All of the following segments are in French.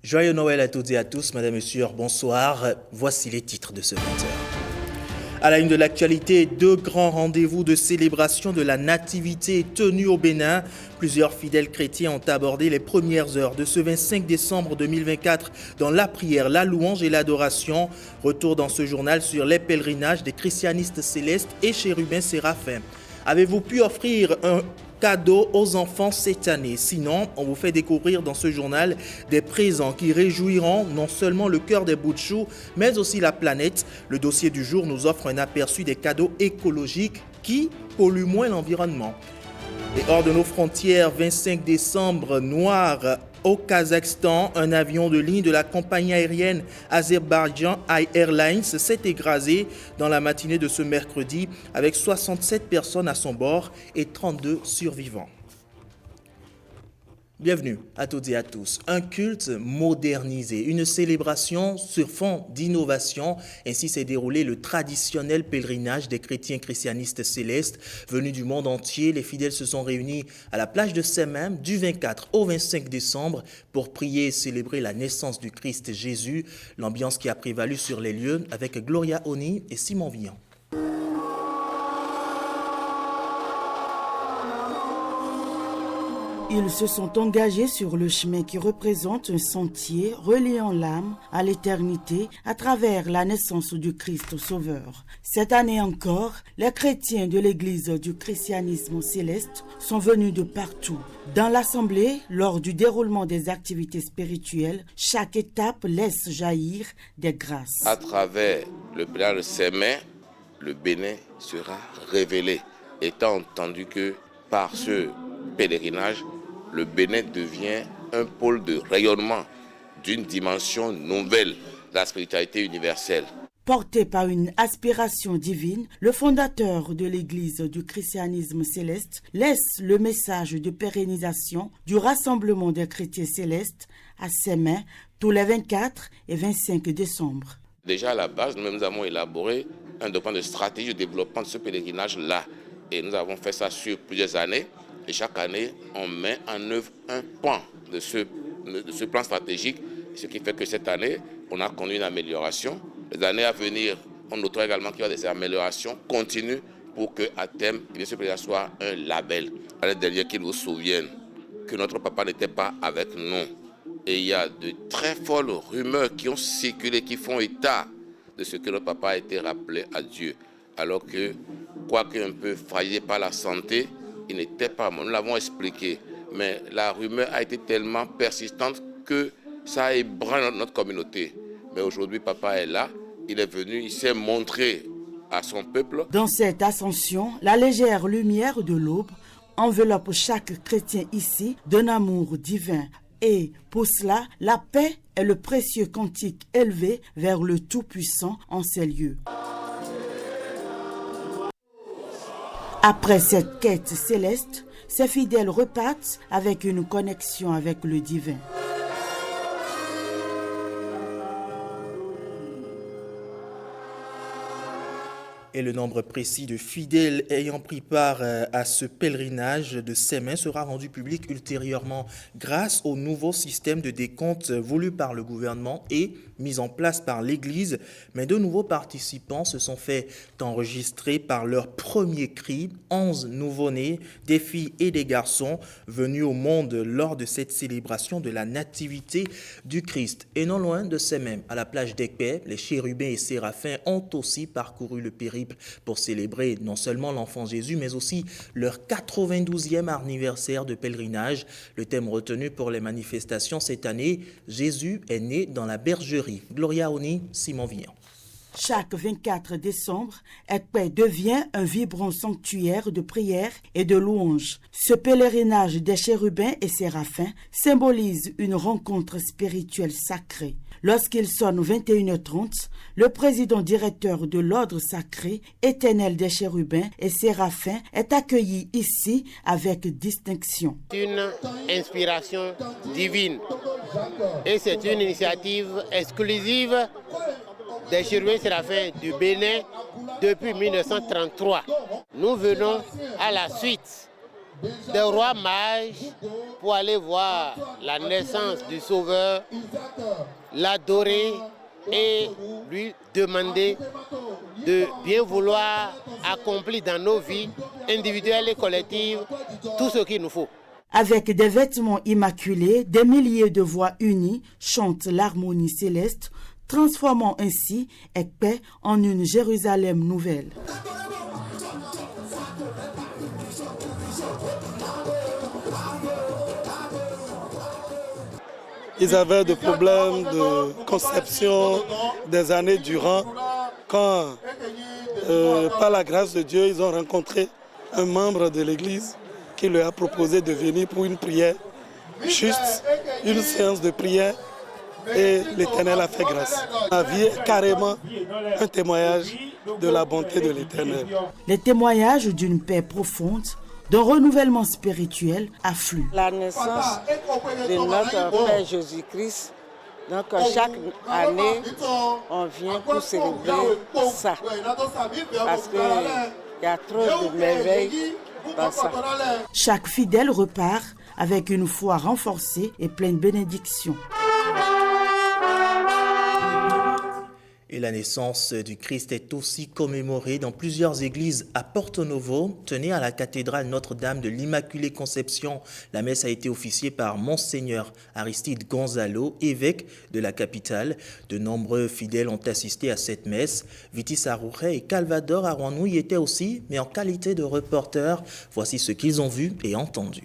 Joyeux Noël à toutes et à tous, Madame, Monsieur, bonsoir. Voici les titres de ce 20h. À la une de l'actualité, 2 grands rendez-vous de célébration de la Nativité tenus au Bénin. Plusieurs fidèles chrétiens ont abordé les premières heures de ce 25 décembre 2024 dans la prière, la louange et l'adoration. Retour dans ce journal sur les pèlerinages des christianistes célestes et chérubins séraphins. Avez-vous pu offrir un cadeau aux enfants cette année? Sinon, on vous fait découvrir dans ce journal des présents qui réjouiront non seulement le cœur des Boutchous, mais aussi la planète. Le dossier du jour nous offre un aperçu des cadeaux écologiques qui polluent moins l'environnement. Et hors de nos frontières, 25 décembre noir au Kazakhstan, un avion de ligne de la compagnie aérienne Azerbaijan Airlines s'est écrasé dans la matinée de ce mercredi avec 67 personnes à son bord et 32 survivants. Bienvenue à toutes et à tous. Un culte modernisé, une célébration sur fond d'innovation. Ainsi s'est déroulé le traditionnel pèlerinage des chrétiens christianistes célestes. Venus du monde entier, les fidèles se sont réunis à la plage de Semem du 24 au 25 décembre pour prier et célébrer la naissance du Christ Jésus. L'ambiance qui a prévalu sur les lieux avec Gloria Oni et Simon Villan. Ils se sont engagés sur le chemin qui représente un sentier reliant l'âme à l'éternité à travers la naissance du Christ Sauveur. Cette année encore, les chrétiens de l'Église du christianisme céleste sont venus de partout. Dans l'assemblée, lors du déroulement des activités spirituelles, chaque étape laisse jaillir des grâces. À travers le pèlerinage de Semem, le Bénin sera révélé, étant entendu que par ce pèlerinage, le Bénin devient un pôle de rayonnement d'une dimension nouvelle de la spiritualité universelle. Porté par une aspiration divine, le fondateur de l'Église du christianisme céleste laisse le message de pérennisation du rassemblement des chrétiens célestes à Semem tous les 24 et 25 décembre. Déjà à la base, nous avons élaboré un document de stratégie de développement de ce pèlerinage-là. Et nous avons fait ça sur plusieurs années. Et chaque année, on met en œuvre un pan de ce plan stratégique, ce qui fait que cette année, on a connu une amélioration. Les années à venir, on notera également qu'il y a des améliorations continues pour qu'à terme, ce pèlerinage soit un label. L'année dernière, qu'ils vous souviennent que notre papa n'était pas avec nous. Et il y a de très folles rumeurs qui ont circulé, qui font état de ce que notre papa a été rappelé à Dieu. Alors que, quoique un peu fragilisé par la santé, il n'était pas mort. Nous l'avons expliqué. Mais la rumeur a été tellement persistante que ça a ébranlé notre communauté. Mais aujourd'hui, papa est là. Il est venu, il s'est montré à son peuple. Dans cette ascension, la légère lumière de l'aube enveloppe chaque chrétien ici d'un amour divin. Et pour cela, la paix est le précieux cantique élevé vers le Tout-Puissant en ces lieux. Après cette quête céleste, ces fidèles repartent avec une connexion avec le divin. Et le nombre précis de fidèles ayant pris part à ce pèlerinage de Semem sera rendu public ultérieurement grâce au nouveau système de décompte voulu par le gouvernement et mis en place par l'Église. Mais de nouveaux participants se sont fait enregistrer par leur premier cri. 11 nouveau-nés, des filles et des garçons venus au monde lors de cette célébration de la nativité du Christ. Et non loin de Semem, à la plage d'Ekpé, les chérubins et séraphins ont aussi parcouru le périple pour célébrer non seulement l'enfant Jésus, mais aussi leur 92e anniversaire de pèlerinage. Le thème retenu pour les manifestations cette année, Jésus est né dans la bergerie. Gloria Oni, Simon Villan. Chaque 24 décembre, Ekpé devient un vibrant sanctuaire de prière et de louange. Ce pèlerinage des chérubins et séraphins symbolise une rencontre spirituelle sacrée. Lorsqu'il sonne 21h30, le président directeur de l'ordre sacré, éternel des chérubins et séraphins, est accueilli ici avec distinction. Une inspiration divine et c'est une initiative exclusive des chérubins séraphins du Bénin depuis 1933. Nous venons à la suite des rois mages pour aller voir la naissance du Sauveur, l'adorer et lui demander de bien vouloir accomplir dans nos vies individuelles et collectives tout ce qu'il nous faut. Avec des vêtements immaculés, des milliers de voix unies chantent l'harmonie céleste, transformant ainsi Ekpe en une Jérusalem nouvelle. Ils avaient des problèmes de conception des années durant, quand, par la grâce de Dieu, ils ont rencontré un membre de l'église qui leur a proposé de venir pour une prière, juste une séance de prière, et l'Éternel a fait grâce. La vie est carrément un témoignage de la bonté de l'Éternel. Les témoignages d'une paix profonde, d'un renouvellement spirituel affluent. La naissance de notre Père Jésus-Christ, donc chaque année, on vient pour célébrer ça, parce qu'il y a trop de merveilles dans ça. Chaque fidèle repart avec une foi renforcée et pleine de bénédictions. Et la naissance du Christ est aussi commémorée dans plusieurs églises à Porto Novo. Tenez, à la cathédrale Notre-Dame de l'Immaculée Conception, la messe a été officiée par Monseigneur Aristide Gonzalo, évêque de la capitale. De nombreux fidèles ont assisté à cette messe. Vitis Aroure et Calvador Arouanou y étaient aussi, mais en qualité de reporters. Voici ce qu'ils ont vu et entendu.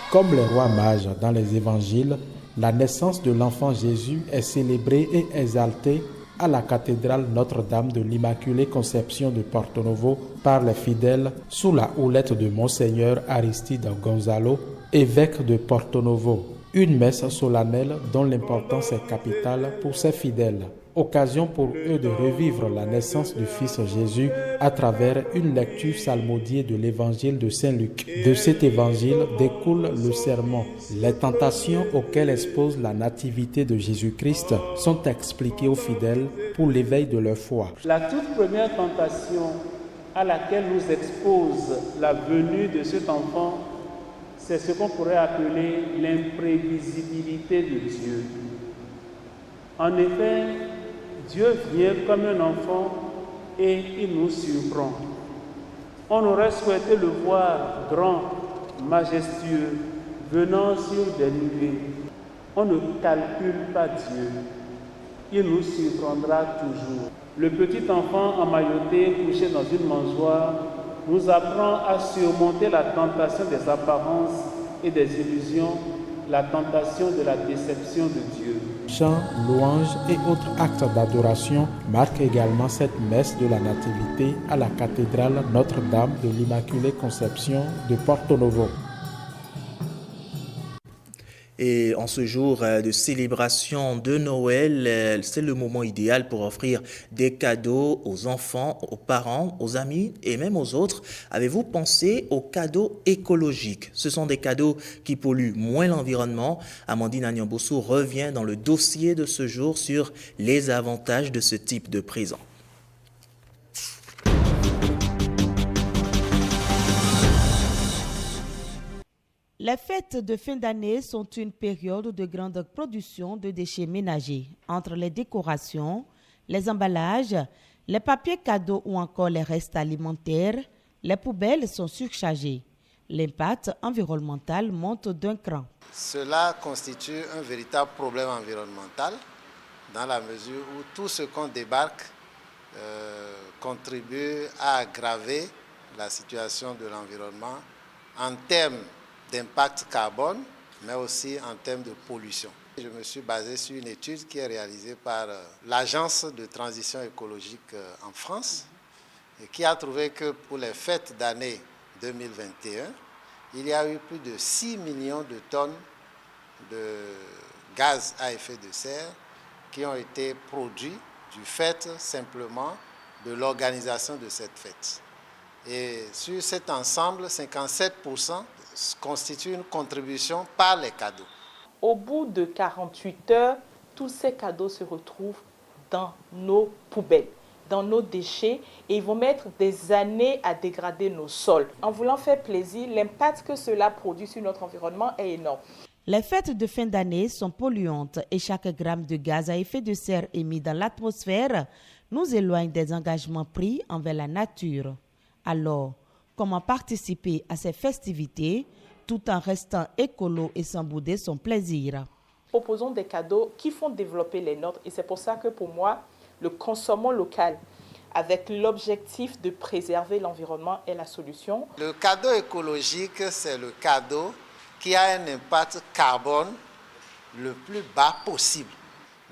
Comme les rois mages dans les évangiles, la naissance de l'enfant Jésus est célébrée et exaltée à la cathédrale Notre-Dame de l'Immaculée Conception de Porto Novo par les fidèles sous la houlette de Monseigneur Aristide Gonzalo, évêque de Porto Novo. Une messe solennelle dont l'importance est capitale pour ses fidèles. Occasion pour eux de revivre la naissance du Fils Jésus à travers une lecture psalmodiée de l'évangile de Saint Luc. De cet évangile découle le sermon. Les tentations auxquelles expose la nativité de Jésus-Christ sont expliquées aux fidèles pour l'éveil de leur foi. La toute première tentation à laquelle nous expose la venue de cet enfant, c'est ce qu'on pourrait appeler l'imprévisibilité de Dieu. En effet, Dieu vient comme un enfant et il nous surprend. On aurait souhaité le voir grand, majestueux, venant sur des nuées. On ne calcule pas Dieu. Il nous surprendra toujours. Le petit enfant emmailloté, couché dans une mangeoire, nous apprend à surmonter la tentation des apparences et des illusions, la tentation de la déception de Dieu. Chants, louanges et autres actes d'adoration marquent également cette messe de la Nativité à la cathédrale Notre-Dame de l'Immaculée Conception de Porto Novo. Et en ce jour de célébration de Noël, c'est le moment idéal pour offrir des cadeaux aux enfants, aux parents, aux amis et même aux autres. Avez-vous pensé aux cadeaux écologiques? Ce sont des cadeaux qui polluent moins l'environnement. Amandine Agnambossou revient dans le dossier de ce jour sur les avantages de ce type de présent. Les fêtes de fin d'année sont une période de grande production de déchets ménagers. Entre les décorations, les emballages, les papiers cadeaux ou encore les restes alimentaires, les poubelles sont surchargées. L'impact environnemental monte d'un cran. Cela constitue un véritable problème environnemental dans la mesure où tout ce qu'on débarque contribue à aggraver la situation de l'environnement en termes d'impact carbone, mais aussi en termes de pollution. Je me suis basé sur une étude qui est réalisée par l'Agence de transition écologique en France et qui a trouvé que pour les fêtes d'année 2021, il y a eu plus de 6 millions de tonnes de gaz à effet de serre qui ont été produits du fait simplement de l'organisation de cette fête. Et sur cet ensemble, 57% constitue une contribution par les cadeaux. Au bout de 48 heures, tous ces cadeaux se retrouvent dans nos poubelles. dans nos déchets et ils vont mettre des années à dégrader nos sols. En voulant faire plaisir, l'impact que cela produit sur notre environnement est énorme. Les fêtes de fin d'année sont polluantes et chaque gramme de gaz à effet de serre émis dans l'atmosphère nous éloigne des engagements pris envers la nature. Alors, comment participer à ces festivités tout en restant écolo et sans bouder son plaisir? Proposons des cadeaux qui font développer les nôtres et c'est pour ça que pour moi, le consommons local avec l'objectif de préserver l'environnement est la solution. Le cadeau écologique, c'est le cadeau qui a un impact carbone le plus bas possible.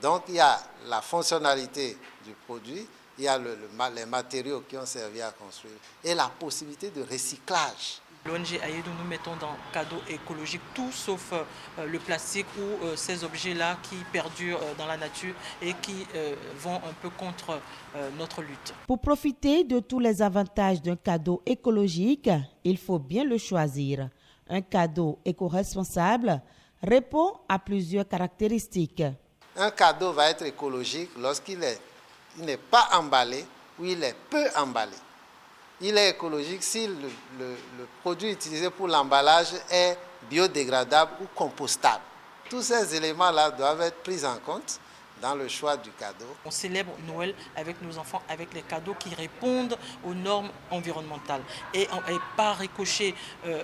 Donc il y a la fonctionnalité du produit, il y a les matériaux qui ont servi à construire et la possibilité de recyclage. L'ONG Aïdou, nous mettons dans cadeau écologique tout sauf le plastique ou ces objets-là qui perdurent dans la nature et qui vont un peu contre notre lutte. Pour profiter de tous les avantages d'un cadeau écologique, il faut bien le choisir. Un cadeau éco-responsable répond à plusieurs caractéristiques. Un cadeau va être écologique lorsqu'il n'est pas emballé ou il est peu emballé. Il est écologique si le produit utilisé pour l'emballage est biodégradable ou compostable. Tous ces éléments-là doivent être pris en compte dans le choix du cadeau. On célèbre Noël avec nos enfants avec les cadeaux qui répondent aux normes environnementales et par ricochet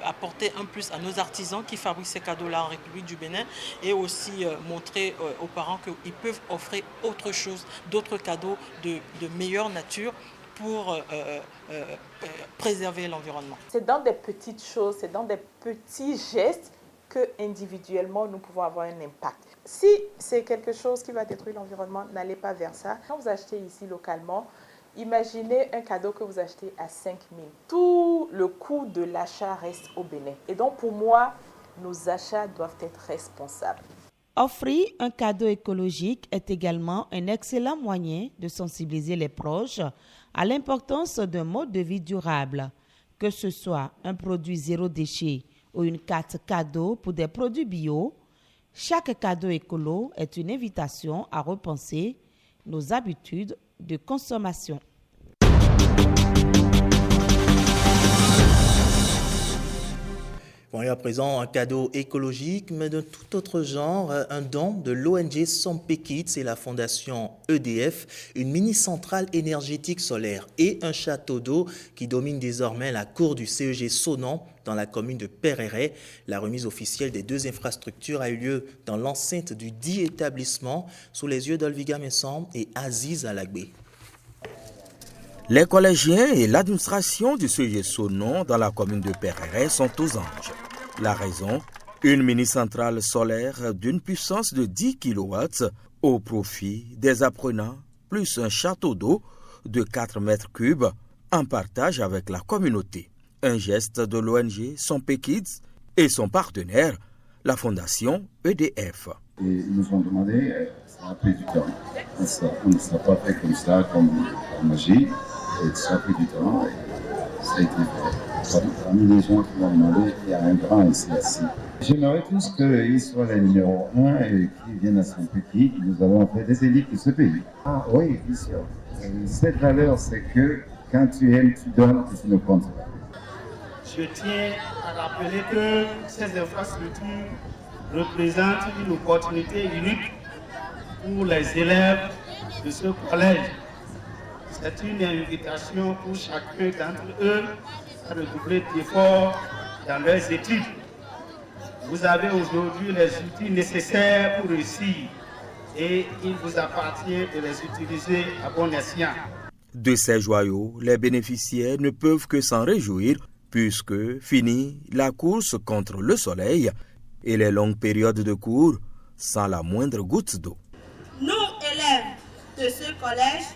apporter un plus à nos artisans qui fabriquent ces cadeaux-là en République du Bénin et aussi montrer aux parents qu'ils peuvent offrir autre chose, d'autres cadeaux de meilleure nature pour préserver l'environnement. C'est dans des petites choses, c'est dans des petits gestes que individuellement nous pouvons avoir un impact. Si c'est quelque chose qui va détruire l'environnement, n'allez pas vers ça. Quand vous achetez ici localement, imaginez un cadeau que vous achetez à 5 000. Tout le coût de l'achat reste au Bénin. Et donc pour moi, nos achats doivent être responsables. Offrir un cadeau écologique est également un excellent moyen de sensibiliser les proches à l'importance d'un mode de vie durable, que ce soit un produit zéro déchet ou une carte cadeau pour des produits bio. Chaque cadeau écolo est une invitation à repenser nos habitudes de consommation. Bon, et à présent, un cadeau écologique, mais d'un tout autre genre, un don de l'ONG Sompe Kids et la fondation EDF, une mini-centrale énergétique solaire et un château d'eau qui domine désormais la cour du CEG Sonon dans la commune de Pereret. La remise officielle des deux infrastructures a eu lieu dans l'enceinte du dit établissement sous les yeux d'Olviga Messon et Aziz Alagbé. Les collégiens et l'administration du CEG Sonon dans la commune de Pereret sont aux anges. La raison, une mini-centrale solaire d'une puissance de 10 kW au profit des apprenants, plus un château d'eau de 4 mètres cubes en partage avec la communauté. Un geste de l'ONG Sompe Kids et son partenaire, la fondation EDF. Et ils nous ont demandé, ça a pris du temps. On ne s'est pas fait comme ça, comme la magie. Et ça a pris du temps et ça a été fait. Parmi les gens qui m'ont demandé, il y a un grand ici. J'aimerais tous qu'ils soient les numéros 1 et qu'ils viennent à son pays. Nous avons fait des élites de ce pays. Ah oui, bien sûr. Cette valeur, c'est que quand tu aimes, tu donnes et tu ne comptes pas. Je tiens à rappeler que ces infrastructures représentent une opportunité unique pour les élèves de ce collège. C'est une invitation pour chacun d'entre eux à redoubler d'efforts dans leurs études. Vous avez aujourd'hui les outils nécessaires pour réussir et il vous appartient de les utiliser à bon escient. De ces joyaux, les bénéficiaires ne peuvent que s'en réjouir puisque finit la course contre le soleil et les longues périodes de cours sans la moindre goutte d'eau. Nous, élèves de ce collège,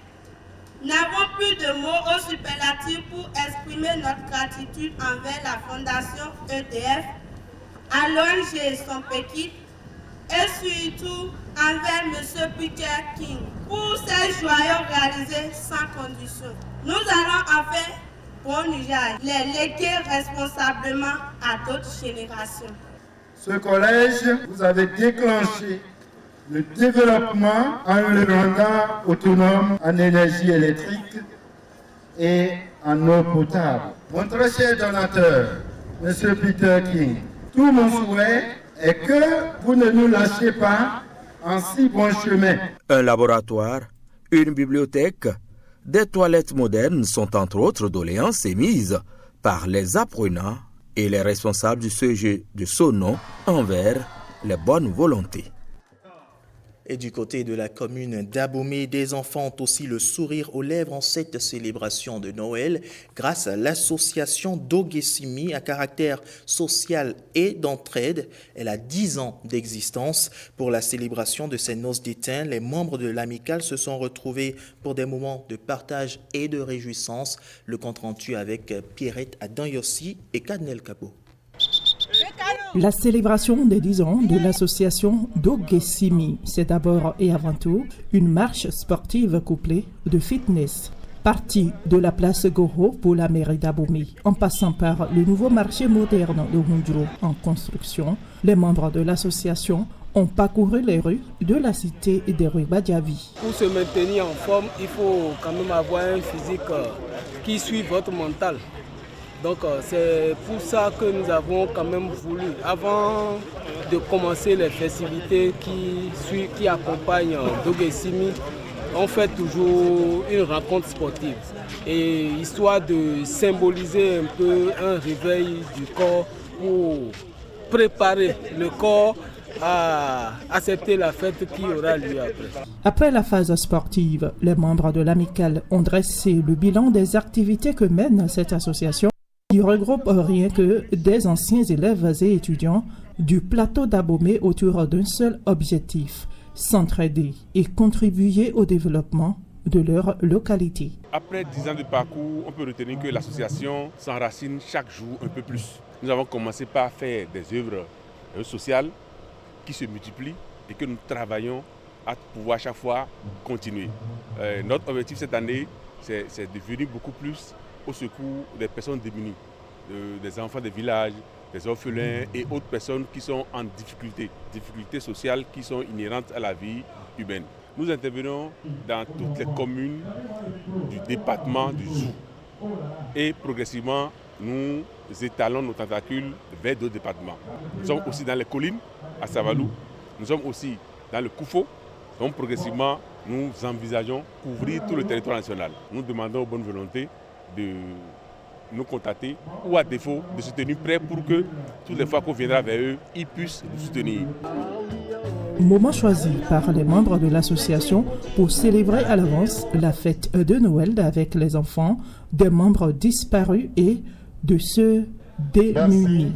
n'avons plus de mots au superlatif pour exprimer notre gratitude envers la fondation EDF, à l'ONG Sompe Kids et surtout envers M. Peter King pour ces joyaux réalisés sans condition. Nous allons en faire bon usage, les léguer responsablement à d'autres générations. Ce collège, vous avez déclenché le développement en le rendant autonome en énergie électrique et en eau potable. Mon très cher donateur, M. Peter King, tout mon souhait est que vous ne nous lâchiez pas en si bon chemin. Un laboratoire, une bibliothèque, des toilettes modernes sont entre autres doléances émises par les apprenants et les responsables du CEG de Sonon envers les bonnes volontés. Et du côté de la commune d'Abomey, des enfants ont aussi le sourire aux lèvres en cette célébration de Noël grâce à l'association Dogessimi à caractère social et d'entraide. Elle a 10 ans d'existence. Pour la célébration de ces noces d'étain, les membres de l'amicale se sont retrouvés pour des moments de partage et de réjouissance. Le compte rendu avec Pierrette Adanyossi et Kadnel Kabo. La célébration des 10 ans de l'association Dogessimi, c'est d'abord et avant tout une marche sportive couplée de fitness. Partie de la place Goro pour la mairie d'Abomey, en passant par le nouveau marché moderne de Hundro en construction, les membres de l'association ont parcouru les rues de la cité des rues Badiavi. Pour se maintenir en forme, il faut quand même avoir un physique qui suit votre mental. Donc c'est pour ça que nous avons quand même voulu, avant de commencer les festivités qui accompagnent Dogessimi, on fait toujours une rencontre sportive. Et histoire de symboliser un peu un réveil du corps pour préparer le corps à accepter la fête qui aura lieu après. Après la phase sportive, les membres de l'amicale ont dressé le bilan des activités que mène cette association, qui regroupe rien que des anciens élèves et étudiants du plateau d'Abomey autour d'un seul objectif, s'entraider et contribuer au développement de leur localité. Après 10 ans de parcours, on peut retenir que l'association s'enracine chaque jour un peu plus. Nous avons commencé par faire des œuvres sociales qui se multiplient et que nous travaillons à pouvoir chaque fois continuer. Notre objectif cette année, c'est de venir beaucoup plus au secours des personnes démunies, des enfants des villages, des orphelins et autres personnes qui sont en difficultés sociales qui sont inhérentes à la vie humaine. Nous intervenons dans toutes les communes du département du Zou et progressivement nous étalons nos tentacules vers d'autres départements. Nous sommes aussi dans les collines, à Savalou, nous sommes aussi dans le Koufo, donc progressivement nous envisageons couvrir tout le territoire national. Nous demandons aux bonnes volontés de nous contacter ou à défaut de se tenir prêts pour que toutes les fois qu'on viendra vers eux, ils puissent nous soutenir. Moment choisi par les membres de l'association pour célébrer à l'avance la fête de Noël avec les enfants des membres disparus et de ceux démunis.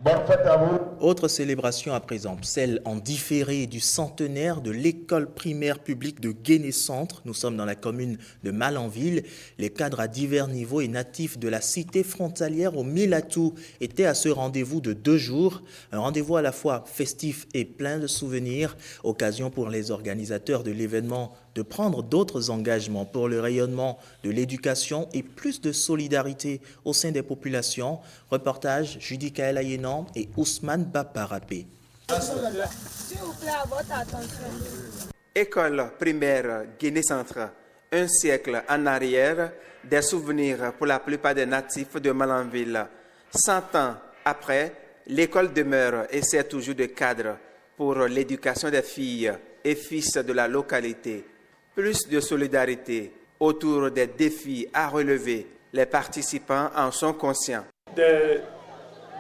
Bonne fête à vous. Autre célébration à présent, celle en différé du centenaire de l'école primaire publique de Guéné-Centre. Nous sommes dans la commune de Malanville. Les cadres à divers niveaux et natifs de la cité frontalière au Milatou étaient à ce rendez-vous de 2 jours. Un rendez-vous à la fois festif et plein de souvenirs. Occasion pour les organisateurs de l'événement de prendre d'autres engagements pour le rayonnement de l'éducation et plus de solidarité au sein des populations. Reportage Judy Kael Ayenan et Ousmane Baparapé. S'il vous plaît, à votre attention. École primaire Guinée-Centre, un siècle en arrière, des souvenirs pour la plupart des natifs de Malanville. 100 ans après, l'école demeure et sert toujours de cadre pour l'éducation des filles et fils de la localité. Plus de solidarité autour des défis à relever, les participants en sont conscients. Des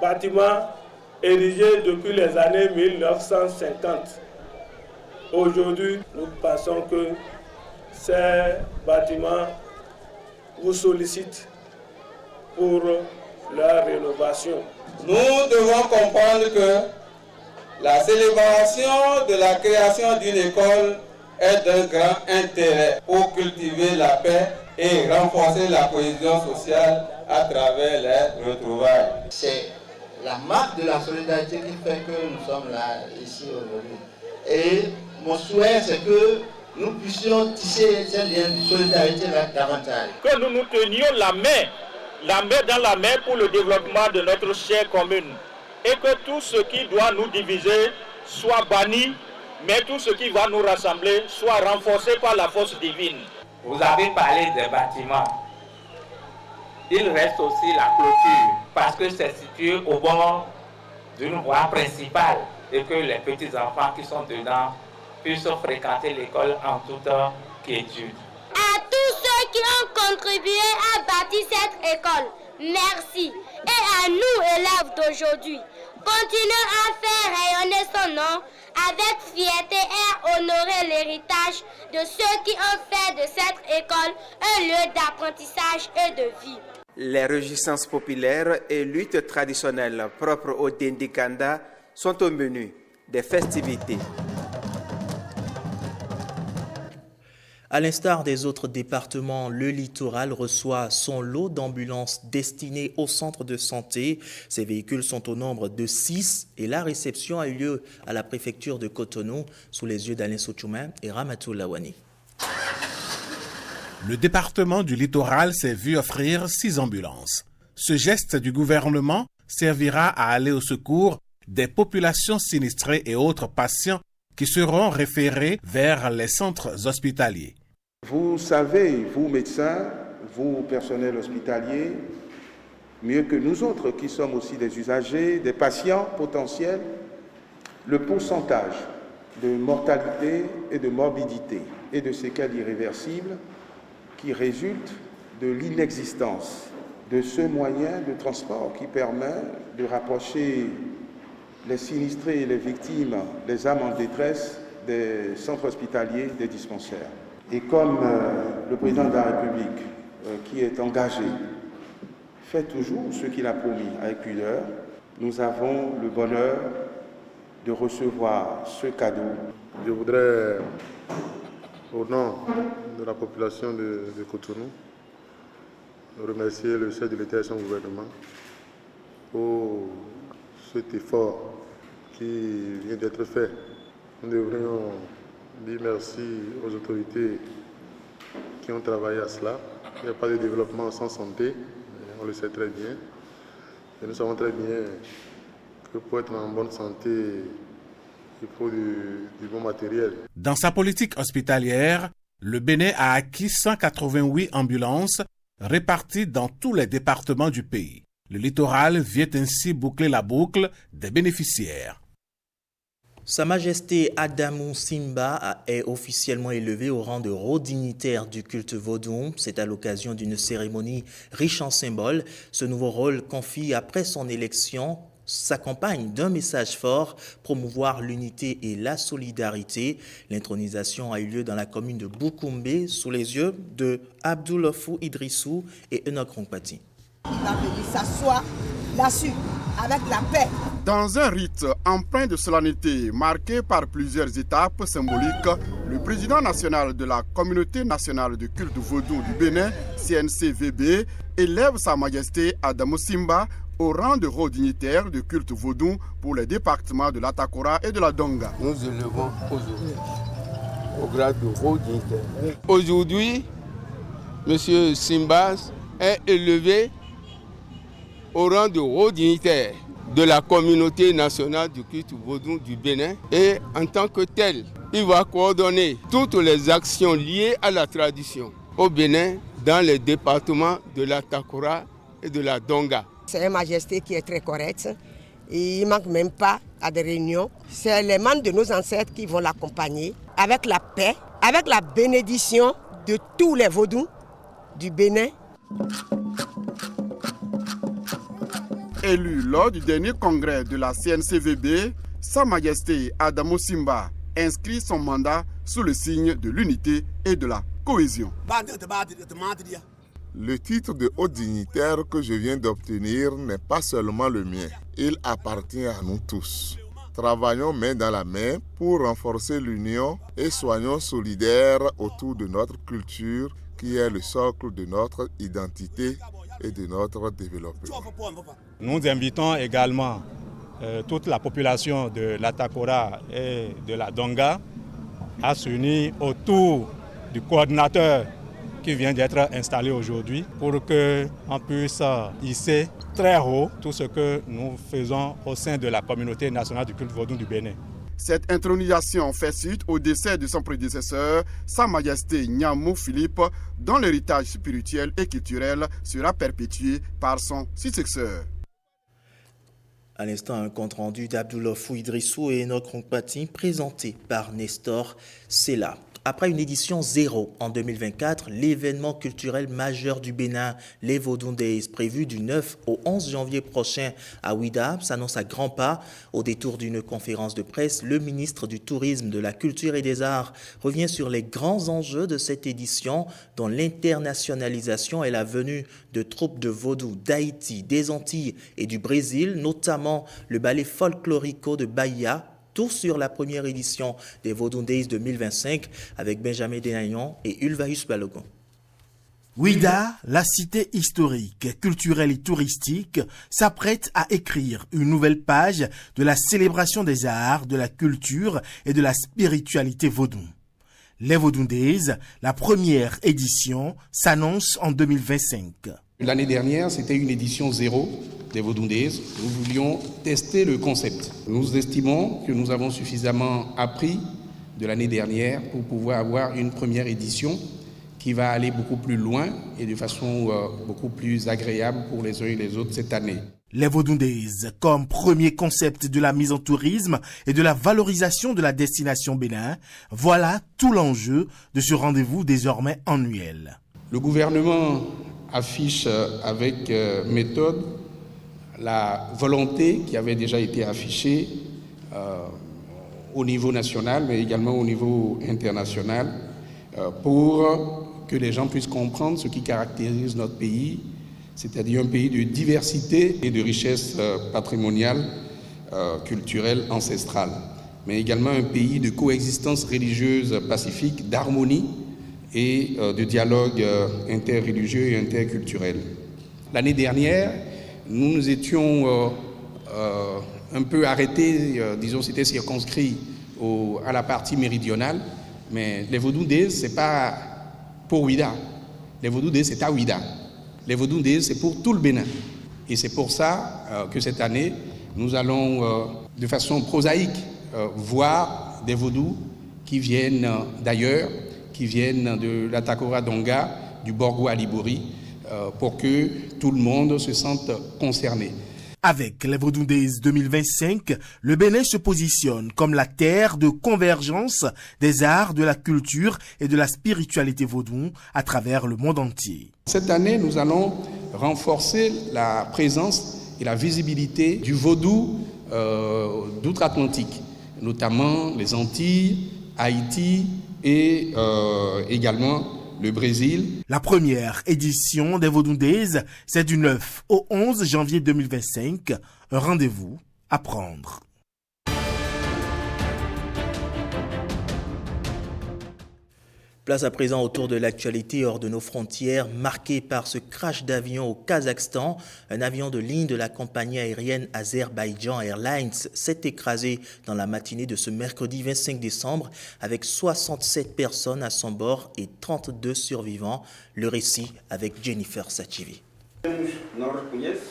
bâtiments érigés depuis les années 1950. Aujourd'hui, nous pensons que ces bâtiments vous sollicitent pour leur rénovation. Nous devons comprendre que la célébration de la création d'une école est d'un grand intérêt pour cultiver la paix et renforcer la cohésion sociale à travers les retrouvailles. C'est la marque de la solidarité qui fait que nous sommes là, ici aujourd'hui. Et mon souhait, c'est que nous puissions tisser ces liens de solidarité davantage. Que nous nous tenions la main dans la main pour le développement de notre chère commune. Et que tout ce qui doit nous diviser soit banni mais tout ce qui va nous rassembler soit renforcé par la force divine. Vous avez parlé des bâtiments. Il reste aussi la clôture, parce que c'est situé au bord d'une voie principale et que les petits-enfants qui sont dedans puissent fréquenter l'école en toute quiétude. À tous ceux qui ont contribué à bâtir cette école, merci. Et à nous, élèves d'aujourd'hui, continuez à faire rayonner son nom avec fierté et à honorer l'héritage de ceux qui ont fait de cette école un lieu d'apprentissage et de vie. Les réjouissances populaires et luttes traditionnelles propres au Dendikanda sont au menu des festivités. À l'instar des autres départements, le littoral reçoit son lot d'ambulances destinées aux centres de santé. Ces véhicules sont au nombre de 6 et la réception a eu lieu à la préfecture de Cotonou sous les yeux d'Alain Sochoumain et Ramatou Lawani. Le département du littoral s'est vu offrir 6 ambulances. Ce geste du gouvernement servira à aller au secours des populations sinistrées et autres patients qui seront référés vers les centres hospitaliers. Vous savez, vous médecins, vous personnel hospitalier, mieux que nous autres qui sommes aussi des usagers, des patients potentiels, le pourcentage de mortalité et de morbidité et de séquelles irréversibles qui résultent de l'inexistence de ce moyen de transport qui permet de rapprocher les sinistrés et les victimes, les âmes en détresse des centres hospitaliers, des dispensaires. Et comme le président de la République, qui est engagé, fait toujours ce qu'il a promis avec pudeur, nous avons le bonheur de recevoir ce cadeau. Je voudrais, au nom de la population de Cotonou, remercier le chef de l'État et son gouvernement pour cet effort qui vient d'être fait. Nous devrions dire merci aux autorités qui ont travaillé à cela. Il n'y a pas de développement sans santé, on le sait très bien. Et nous savons très bien que pour être en bonne santé, il faut du bon matériel. Dans sa politique hospitalière, le Bénin a acquis 188 ambulances réparties dans tous les départements du pays. Le littoral vient ainsi boucler la boucle des bénéficiaires. Sa Majesté Adamou Simba est officiellement élevé au rang de haut dignitaire du culte vaudou. C'est à l'occasion d'une cérémonie riche en symboles. Ce nouveau rôle confie après son élection s'accompagne d'un message fort, promouvoir l'unité et la solidarité. L'intronisation a eu lieu dans la commune de Boukoumbe sous les yeux de Abdoulofou Idrissou et Enoch Rongpati. Il va venir s'asseoir là-dessus, avec la paix. Dans un rite empreint de solennité marqué par plusieurs étapes symboliques, le président national de la communauté nationale de culte vaudou du Bénin, CNCVB, élève Sa Majesté Adamou Simba au rang de haut dignitaire de culte vaudou pour les départements de l'Atakora et de la Donga. Nous élevons aujourd'hui au grade de haut dignitaire. Aujourd'hui, M. Simba est élevé au rang de haut dignitaire de la communauté nationale du culte vaudou du Bénin et en tant que tel, il va coordonner toutes les actions liées à la tradition au Bénin dans les départements de la Takora et de la Donga. C'est une majesté qui est très correcte et il ne manque même pas à des réunions. C'est les membres de nos ancêtres qui vont l'accompagner avec la paix, avec la bénédiction de tous les vaudous du Bénin. Élu lors du dernier congrès de la CNCVB, Sa Majesté Adamou Simba inscrit son mandat sous le signe de l'unité et de la cohésion. Le titre de haut dignitaire que je viens d'obtenir n'est pas seulement le mien, il appartient à nous tous. Travaillons main dans la main pour renforcer l'union et soyons solidaires autour de notre culture qui est le socle de notre identité et de notre développement. Nous invitons également toute la population de l'Atakora et de la Donga à s'unir autour du coordinateur qui vient d'être installé aujourd'hui pour qu'on puisse hisser très haut tout ce que nous faisons au sein de la communauté nationale du culte vaudou du Bénin. Cette intronisation fait suite au décès de son prédécesseur, Sa Majesté Nyamou Philippe, dont l'héritage spirituel et culturel sera perpétué par son successeur. À l'instant, un compte-rendu d'Abdoulaye Idrissou et Enoch Ronkpati présenté par Nestor Sela. Après une édition 0 en 2024, l'événement culturel majeur du Bénin, les Vodun Days, prévu du 9 au 11 janvier prochain à Ouidah, s'annonce à grands pas. Au détour d'une conférence de presse, le ministre du Tourisme, de la Culture et des Arts revient sur les grands enjeux de cette édition, dont l'internationalisation et la venue de troupes de vaudou d'Haïti, des Antilles et du Brésil, notamment le ballet folklorico de Bahia, tout sur la première édition des Vodun Days 2025 avec Benjamin Denayon et Ulvaeus Balogun. Ouidah, la cité historique, culturelle et touristique, s'apprête à écrire une nouvelle page de la célébration des arts, de la culture et de la spiritualité vaudou. Les Vodun Days, la première édition, s'annonce en 2025. L'année dernière, c'était une édition 0 des Vodun Days. Nous voulions tester le concept. Nous estimons que nous avons suffisamment appris de l'année dernière pour pouvoir avoir une première édition qui va aller beaucoup plus loin et de façon beaucoup plus agréable pour les uns et les autres cette année. Les Vodun Days, comme premier concept de la mise en tourisme et de la valorisation de la destination Bénin, voilà tout l'enjeu de ce rendez-vous désormais annuel. Le gouvernement affiche avec méthode la volonté qui avait déjà été affichée au niveau national, mais également au niveau international, pour que les gens puissent comprendre ce qui caractérise notre pays, c'est-à-dire un pays de diversité et de richesse patrimoniale, culturelle, ancestrale, mais également un pays de coexistence religieuse pacifique, d'harmonie et de dialogue interreligieux et interculturel. L'année dernière, nous nous étions un peu arrêtés, disons c'était circonscrit à la partie méridionale, mais les Vodun Days, ce n'est pas pour Ouidah. Les Vodun Days, c'est à Ouidah. Les Vodun Days, c'est pour tout le Bénin. Et c'est pour ça que cette année, nous allons de façon prosaïque voir des vaudous qui viennent d'ailleurs, qui viennent de la Takora Donga, du Borgo Alibori, pour que tout le monde se sente concerné. Avec les Vodun Days 2025, le Bénin se positionne comme la terre de convergence des arts, de la culture et de la spiritualité vaudou à travers le monde entier. Cette année, nous allons renforcer la présence et la visibilité du vaudou d'outre-Atlantique, notamment les Antilles, Haïti et également le Brésil. La première édition des Vodun Days, c'est du 9 au 11 janvier 2025. Un rendez-vous à prendre. Place à présent autour de l'actualité hors de nos frontières, marquée par ce crash d'avion au Kazakhstan. Un avion de ligne de la compagnie aérienne Azerbaïdjan Airlines s'est écrasé dans la matinée de ce mercredi 25 décembre avec 67 personnes à son bord et 32 survivants. Le récit avec Jennifer Sachivi.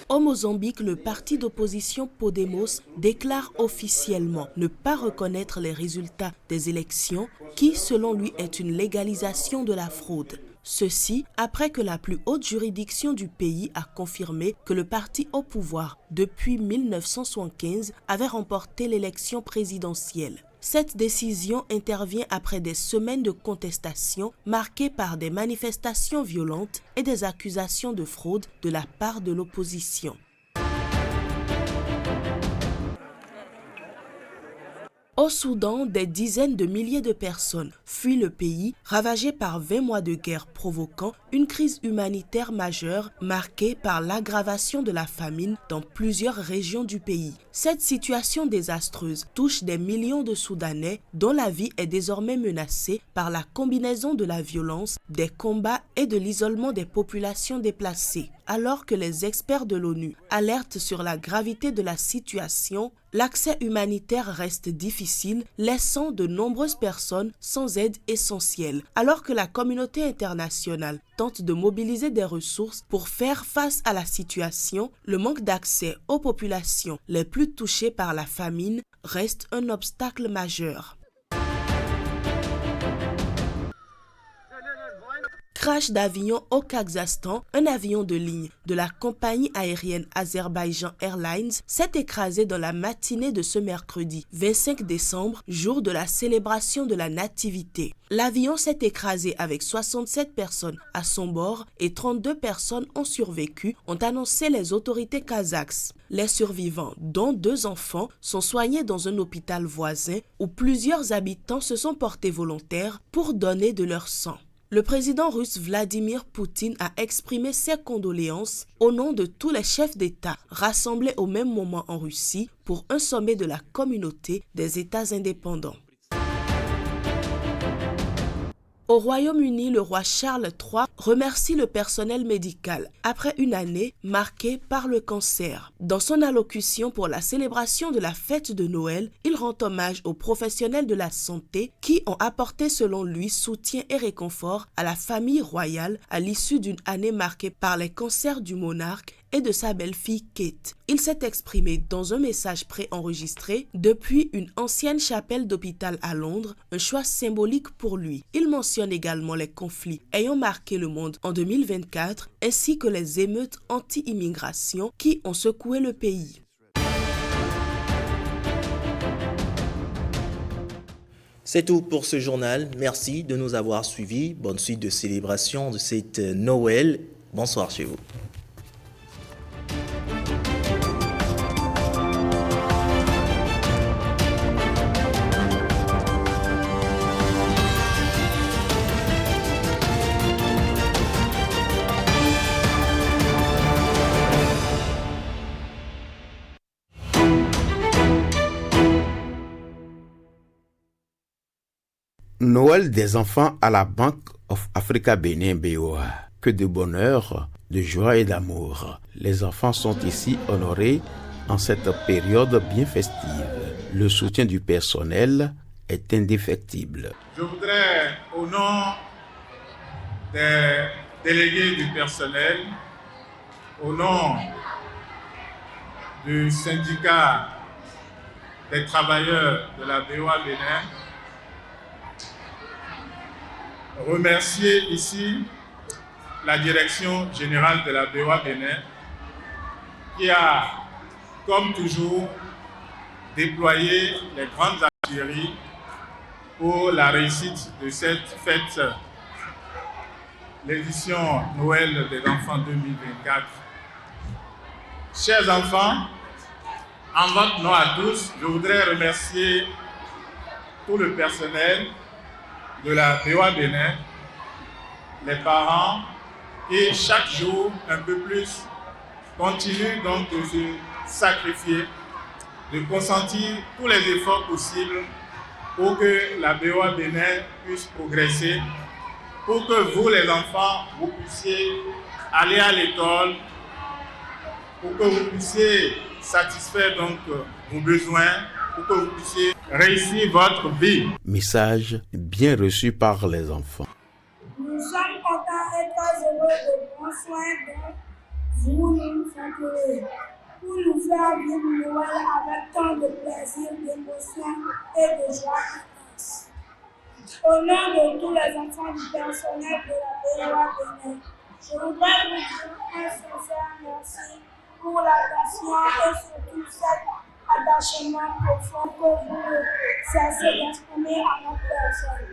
Au Mozambique, le parti d'opposition Podemos déclare officiellement ne pas reconnaître les résultats des élections qui, selon lui, est une légalisation de la fraude. Ceci après que la plus haute juridiction du pays a confirmé que le parti au pouvoir depuis 1975 avait remporté l'élection présidentielle. Cette décision intervient après des semaines de contestation marquées par des manifestations violentes et des accusations de fraude de la part de l'opposition. Au Soudan, des dizaines de milliers de personnes fuient le pays, ravagé par 20 mois de guerre provoquant une crise humanitaire majeure marquée par l'aggravation de la famine dans plusieurs régions du pays. Cette situation désastreuse touche des millions de Soudanais dont la vie est désormais menacée par la combinaison de la violence, des combats et de l'isolement des populations déplacées. Alors que les experts de l'ONU alertent sur la gravité de la situation, l'accès humanitaire reste difficile, laissant de nombreuses personnes sans aide essentielle. Alors que la communauté internationale tente de mobiliser des ressources pour faire face à la situation, le manque d'accès aux populations les plus touchées par la famine reste un obstacle majeur. Crash d'avion au Kazakhstan, un avion de ligne de la compagnie aérienne Azerbaijan Airlines s'est écrasé dans la matinée de ce mercredi 25 décembre, jour de la célébration de la Nativité. L'avion s'est écrasé avec 67 personnes à son bord et 32 personnes ont survécu, ont annoncé les autorités kazakhs. Les survivants, dont 2 enfants, sont soignés dans un hôpital voisin où plusieurs habitants se sont portés volontaires pour donner de leur sang. Le président russe Vladimir Poutine a exprimé ses condoléances au nom de tous les chefs d'État rassemblés au même moment en Russie pour un sommet de la communauté des États indépendants. Au Royaume-Uni, le roi Charles III remercie le personnel médical après une année marquée par le cancer. Dans son allocution pour la célébration de la fête de Noël, il rend hommage aux professionnels de la santé qui ont apporté selon lui soutien et réconfort à la famille royale à l'issue d'une année marquée par les cancers du monarque et de sa belle-fille Kate. Il s'est exprimé dans un message préenregistré depuis une ancienne chapelle d'hôpital à Londres, un choix symbolique pour lui. Il mentionne également les conflits ayant marqué le monde en 2024 ainsi que les émeutes anti-immigration qui ont secoué le pays. C'est tout pour ce journal. Merci de nous avoir suivis. Bonne suite de célébration de cette Noël. Bonsoir chez vous. Noël des enfants à la Bank of Africa Benin BOA. Que de bonheur, de joie et d'amour. Les enfants sont ici honorés en cette période bien festive. Le soutien du personnel est indéfectible. Je voudrais, au nom des délégués du personnel, au nom du syndicat des travailleurs de la BOA Bénin, remercier ici la direction générale de la BOA Bénin qui a, comme toujours, déployé les grandes artilleries pour la réussite de cette fête, l'édition Noël des enfants 2024. Chers enfants, en votre nom à tous, je voudrais remercier tout le personnel de la BOA Bénin, les parents, et chaque jour, un peu plus, continuent donc de se sacrifier, de consentir tous les efforts possibles pour que la BOA Bénin puisse progresser, pour que vous, les enfants, vous puissiez aller à l'école, pour que vous puissiez satisfaire donc vos besoins, pour que vous puissiez réussir votre vie. Message bien reçu par les enfants. Nous sommes contents et très heureux de prendre soin de vous, nous faites pour nous faire vivre Noël avec tant de plaisir, d'émotion et de joie intense. Au nom de tous les enfants du personnel de la BOA Bénin, je voudrais vous dire un sincère merci pour l'attention et surtout cet attachement profond que vous cessez d'exprimer à notre personne.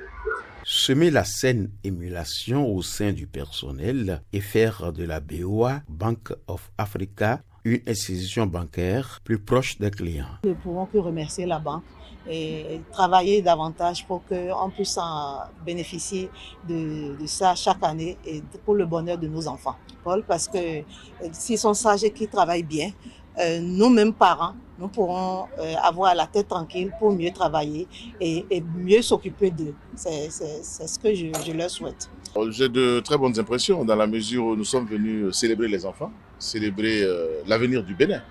Semer la saine émulation au sein du personnel et faire de la BOA, Bank of Africa, une institution bancaire plus proche des clients. Nous ne pouvons que remercier la banque et travailler davantage pour qu'on puisse en bénéficier de ça chaque année et pour le bonheur de nos enfants. Paul, parce que s'ils sont sages et qu'ils travaillent bien, nous-mêmes parents, nous pourrons avoir la tête tranquille pour mieux travailler et mieux s'occuper d'eux. C'est ce que je leur souhaite. J'ai de très bonnes impressions dans la mesure où nous sommes venus célébrer les enfants, célébrer l'avenir du Bénin.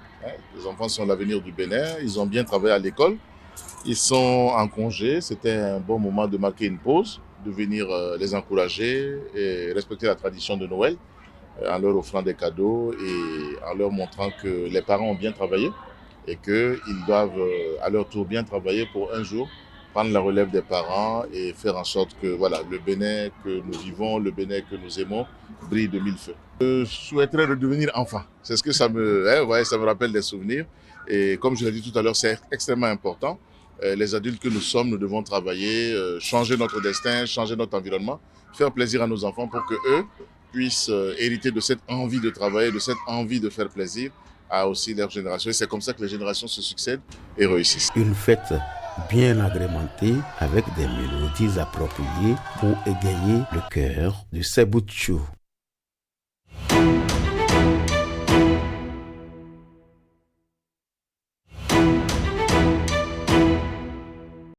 Les enfants sont l'avenir du Bénin, ils ont bien travaillé à l'école, ils sont en congé, c'était un bon moment de marquer une pause, de venir les encourager et respecter la tradition de Noël en leur offrant des cadeaux et en leur montrant que les parents ont bien travaillé et qu'ils doivent à leur tour bien travailler pour un jour prendre la relève des parents et faire en sorte que voilà, le Bénin que nous vivons, le Bénin que nous aimons, brille de mille feux. Je souhaiterais redevenir enfant. C'est ce que ça me rappelle des souvenirs. Et comme je l'ai dit tout à l'heure, c'est extrêmement important. Les adultes que nous sommes, nous devons travailler, changer notre destin, changer notre environnement, faire plaisir à nos enfants pour qu'eux puissent hériter de cette envie de travailler, de cette envie de faire plaisir à aussi leur génération. Et c'est comme ça que les générations se succèdent et réussissent. Une fête bien agrémentée avec des mélodies appropriées pour égayer le cœur de ces bouts de chou.